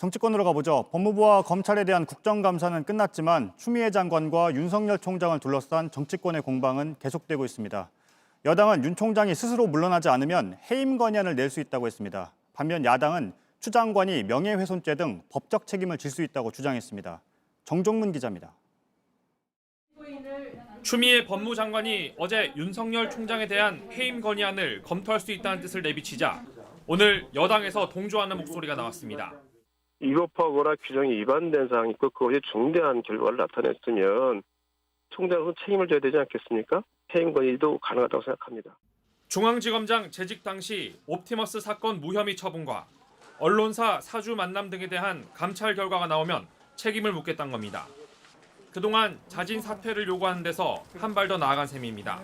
정치권으로 가보죠. 법무부와 검찰에 대한 국정감사는 끝났지만 추미애 장관과 윤석열 총장을 둘러싼 정치권의 공방은 계속되고 있습니다. 여당은 윤 총장이 스스로 물러나지 않으면 해임 건의안을 낼 수 있다고 했습니다. 반면 야당은 추 장관이 명예훼손죄 등 법적 책임을 질 수 있다고 주장했습니다. 정종문 기자입니다. 추미애 법무장관이 어제 윤석열 총장에 대한 해임 건의안을 검토할 수 있다는 뜻을 내비치자 오늘 여당에서 동조하는 목소리가 나왔습니다. 위법하거나 규정이 위반된 사항이 있고 그것이 중대한 결과를 나타냈으면 총장은 책임을 져야 되지 않겠습니까? 해임 건의도 가능하다고 생각합니다. 중앙지검장 재직 당시 옵티머스 사건 무혐의 처분과 언론사 사주 만남 등에 대한 감찰 결과가 나오면 책임을 묻겠다는 겁니다. 그동안 자진 사퇴를 요구하는 데서 한 발 더 나아간 셈입니다.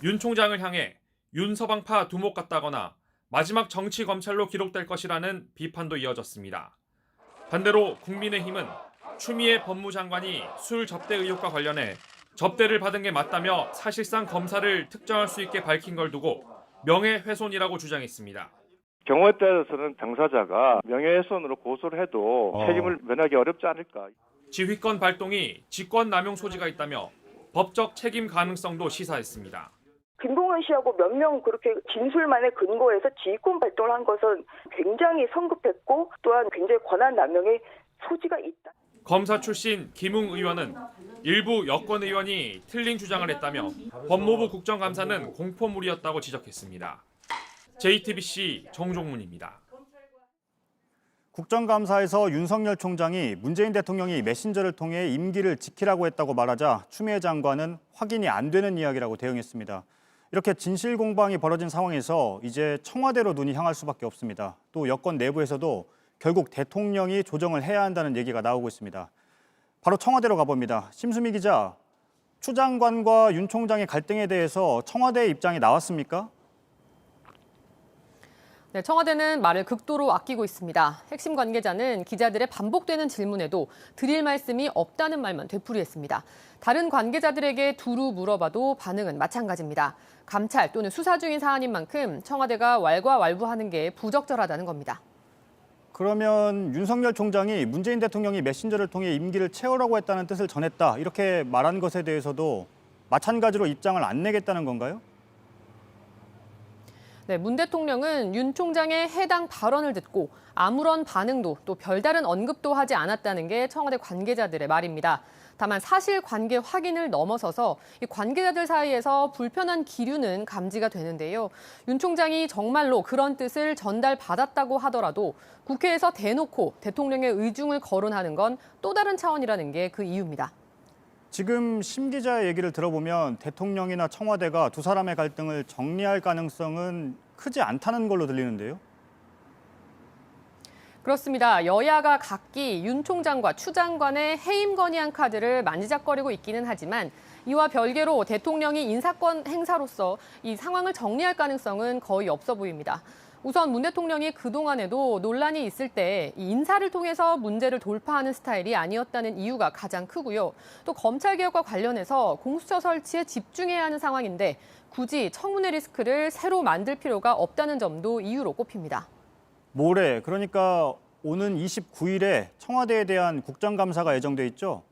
윤 총장을 향해 윤서방파 두목 같다거나 마지막 정치 검찰로 기록될 것이라는 비판도 이어졌습니다. 반대로 국민의힘은 추미애 법무장관이 술 접대 의혹과 관련해 접대를 받은 게 맞다며 사실상 검사를 특정할 수 있게 밝힌 걸 두고 명예훼손이라고 주장했습니다. 경우에 따라서는 당사자가 명예훼손으로 고소를 해도 책임을 면하기 어렵지 않을까. 지휘권 발동이 직권남용 소지가 있다며 법적 책임 가능성도 시사했습니다. 김봉현 씨하고 몇 명 그렇게 진술만에 근거해서 지휘권 발동을 한 것은 굉장히 성급했고 또한 굉장히 권한 남용의 소지가 있다. 검사 출신 김웅 의원은 일부 여권 의원이 틀린 주장을 했다며 법무부 국정감사는 공포물이었다고 지적했습니다. JTBC 정종문입니다. 국정감사에서 윤석열 총장이 문재인 대통령이 메신저를 통해 임기를 지키라고 했다고 말하자 추미애 장관은 확인이 안 되는 이야기라고 대응했습니다. 이렇게 진실 공방이 벌어진 상황에서 이제 청와대로 눈이 향할 수밖에 없습니다. 또 여권 내부에서도 결국 대통령이 조정을 해야 한다는 얘기가 나오고 있습니다. 바로 청와대로 가봅니다. 심수미 기자, 추 장관과 윤 총장의 갈등에 대해서 청와대의 입장이 나왔습니까? 네, 청와대는 말을 극도로 아끼고 있습니다. 핵심 관계자는 기자들의 반복되는 질문에도 드릴 말씀이 없다는 말만 되풀이했습니다. 다른 관계자들에게 두루 물어봐도 반응은 마찬가지입니다. 감찰 또는 수사 중인 사안인 만큼 청와대가 왈가왈부하는 게 부적절하다는 겁니다. 그러면 윤석열 총장이 문재인 대통령이 메신저를 통해 임기를 채우라고 했다는 뜻을 전했다, 이렇게 말한 것에 대해서도 마찬가지로 입장을 안 내겠다는 건가요? 네, 문 대통령은 윤 총장의 해당 발언을 듣고 아무런 반응도 또 별다른 언급도 하지 않았다는 게 청와대 관계자들의 말입니다. 다만 사실관계 확인을 넘어서서 이 관계자들 사이에서 불편한 기류는 감지가 되는데요. 윤 총장이 정말로 그런 뜻을 전달받았다고 하더라도 국회에서 대놓고 대통령의 의중을 거론하는 건 또 다른 차원이라는 게 그 이유입니다. 지금 심 기자의 얘기를 들어보면 대통령이나 청와대가 두 사람의 갈등을 정리할 가능성은 크지 않다는 걸로 들리는데요. 그렇습니다. 여야가 각기 윤 총장과 추 장관의 해임 건의안 카드를 만지작거리고 있기는 하지만 이와 별개로 대통령이 인사권 행사로서 이 상황을 정리할 가능성은 거의 없어 보입니다. 우선 문 대통령이 그동안에도 논란이 있을 때 이 인사를 통해서 문제를 돌파하는 스타일이 아니었다는 이유가 가장 크고요. 또 검찰개혁과 관련해서 공수처 설치에 집중해야 하는 상황인데 굳이 청문회 리스크를 새로 만들 필요가 없다는 점도 이유로 꼽힙니다. 모레, 그러니까 오는 29일에 청와대에 대한 국정감사가 예정돼 있죠?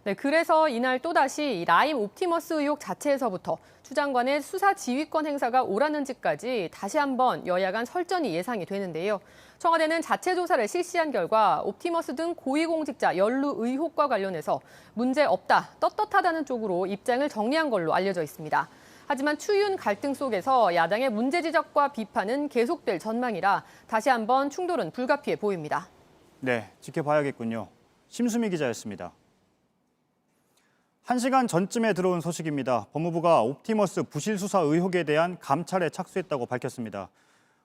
네, 그래서 이날 또다시 라임 옵티머스 의혹 자체에서부터 추 장관의 수사 지휘권 행사가 옳았는지까지 다시 한번 여야 간 설전이 예상이 되는데요. 청와대는 자체 조사를 실시한 결과 옵티머스 등 고위공직자 연루 의혹과 관련해서 문제 없다, 떳떳하다는 쪽으로 입장을 정리한 걸로 알려져 있습니다. 하지만 추윤 갈등 속에서 야당의 문제 지적과 비판은 계속될 전망이라 다시 한번 충돌은 불가피해 보입니다. 네, 지켜봐야겠군요. 심수미 기자였습니다. 1시간 전쯤에 들어온 소식입니다. 법무부가 옵티머스 부실 수사 의혹에 대한 감찰에 착수했다고 밝혔습니다.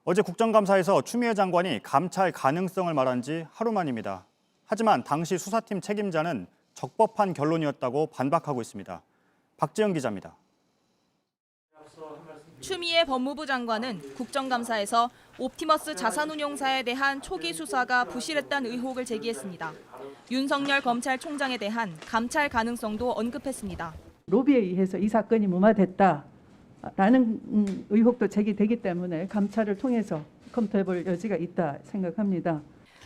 어제 국정감사에서 추미애 장관이 감찰 가능성을 말한 지 하루 만입니다. 하지만 당시 수사팀 책임자는 적법한 결론이었다고 반박하고 있습니다. 박지영 기자입니다. 추미애 법무부 장관은 국정감사에서 옵티머스 자산운용사에 대한 초기 수사가 부실했다는 의혹을 제기했습니다. 윤석열 검찰총장에 대한 감찰 가능성도 언급했습니다. 로비에 의해서 이 사건이 무마됐다라는 의혹도 제기되기 때문에 감찰을 통해서 검토해볼 여지가 있다 생각합니다.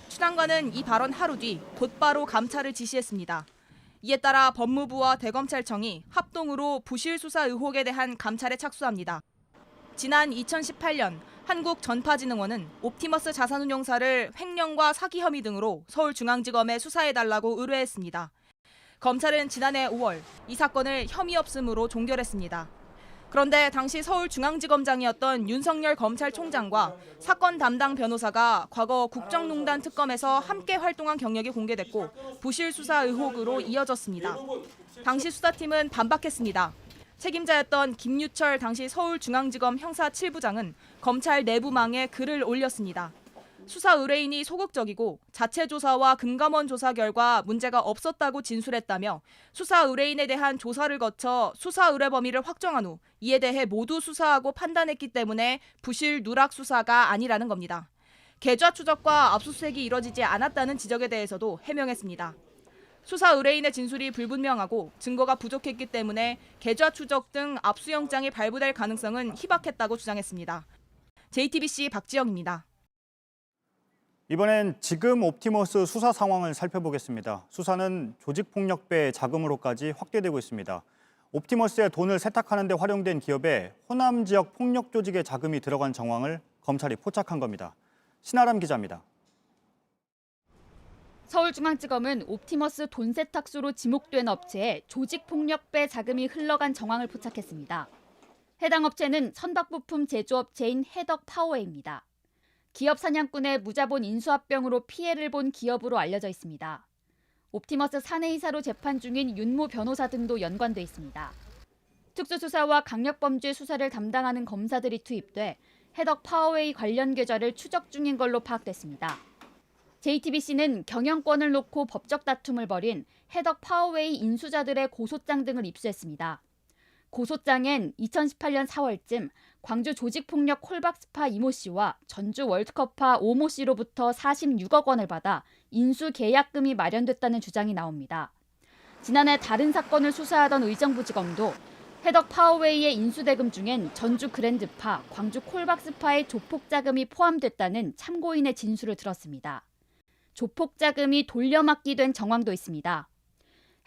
추 장관은 이 발언 하루 뒤 곧바로 감찰을 지시했습니다. 이에 따라 법무부와 대검찰청이 합동으로 부실 수사 의혹에 대한 감찰에 착수합니다. 지난 2018년 한국전파진흥원은 옵티머스 자산운용사를 횡령과 사기 혐의 등으로 서울중앙지검에 수사해달라고 의뢰했습니다. 검찰은 지난해 5월 이 사건을 혐의 없음으로 종결했습니다. 그런데 당시 서울중앙지검장이었던 윤석열 검찰총장과 사건 담당 변호사가 과거 국정농단 특검에서 함께 활동한 경력이 공개됐고 부실 수사 의혹으로 이어졌습니다. 당시 수사팀은 반박했습니다. 책임자였던 김유철 당시 서울중앙지검 형사 7부장은 검찰 내부망에 글을 올렸습니다. 수사 의뢰인이 소극적이고 자체 조사와 금감원 조사 결과 문제가 없었다고 진술했다며 수사 의뢰인에 대한 조사를 거쳐 수사 의뢰 범위를 확정한 후 이에 대해 모두 수사하고 판단했기 때문에 부실 누락 수사가 아니라는 겁니다. 계좌 추적과 압수수색이 이뤄지지 않았다는 지적에 대해서도 해명했습니다. 수사 의뢰인의 진술이 불분명하고 증거가 부족했기 때문에 계좌 추적 등 압수영장이 발부될 가능성은 희박했다고 주장했습니다. JTBC 박지영입니다. 이번엔 지금 옵티머스 수사 상황을 살펴보겠습니다. 수사는 조직폭력배 자금으로까지 확대되고 있습니다. 옵티머스의 돈을 세탁하는 데 활용된 기업에 호남 지역 폭력 조직의 자금이 들어간 정황을 검찰이 포착한 겁니다. 신아람 기자입니다. 서울중앙지검은 옵티머스 돈 세탁소로 지목된 업체에 조직폭력배 자금이 흘러간 정황을 포착했습니다. 해당 업체는 선박부품 제조업체인 해덕 파워웨이입니다. 기업 사냥꾼의 무자본 인수합병으로 피해를 본 기업으로 알려져 있습니다. 옵티머스 사내이사로 재판 중인 윤모 변호사 등도 연관돼 있습니다. 특수수사와 강력범죄 수사를 담당하는 검사들이 투입돼 해덕 파워웨이 관련 계좌를 추적 중인 걸로 파악됐습니다. JTBC는 경영권을 놓고 법적 다툼을 벌인 해덕 파워웨이 인수자들의 고소장 등을 입수했습니다. 고소장엔 2018년 4월쯤 광주 조직폭력 콜박스파 이모 씨와 전주 월드컵파 오모 씨로부터 46억 원을 받아 인수 계약금이 마련됐다는 주장이 나옵니다. 지난해 다른 사건을 수사하던 의정부지검도 해덕 파워웨이의 인수대금 중엔 전주 그랜드파, 광주 콜박스파의 조폭자금이 포함됐다는 참고인의 진술을 들었습니다. 조폭자금이 돌려막기 된 정황도 있습니다.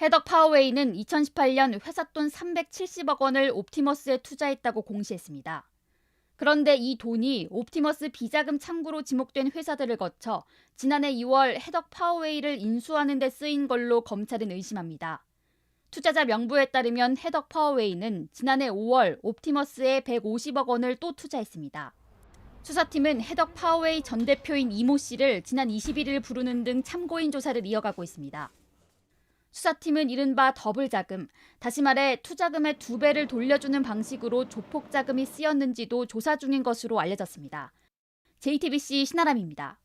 해덕 파워웨이는 2018년 회사 돈 370억 원을 옵티머스에 투자했다고 공시했습니다. 그런데 이 돈이 옵티머스 비자금 창구로 지목된 회사들을 거쳐 지난해 2월 해덕 파워웨이를 인수하는 데 쓰인 걸로 검찰은 의심합니다. 투자자 명부에 따르면 해덕 파워웨이는 지난해 5월 옵티머스에 150억 원을 또 투자했습니다. 수사팀은 해덕 파워웨이 전 대표인 이모 씨를 지난 21일 부르는 등 참고인 조사를 이어가고 있습니다. 수사팀은 이른바 더블 자금, 다시 말해 투자금의 2배를 돌려주는 방식으로 조폭 자금이 쓰였는지도 조사 중인 것으로 알려졌습니다. JTBC 신아람입니다.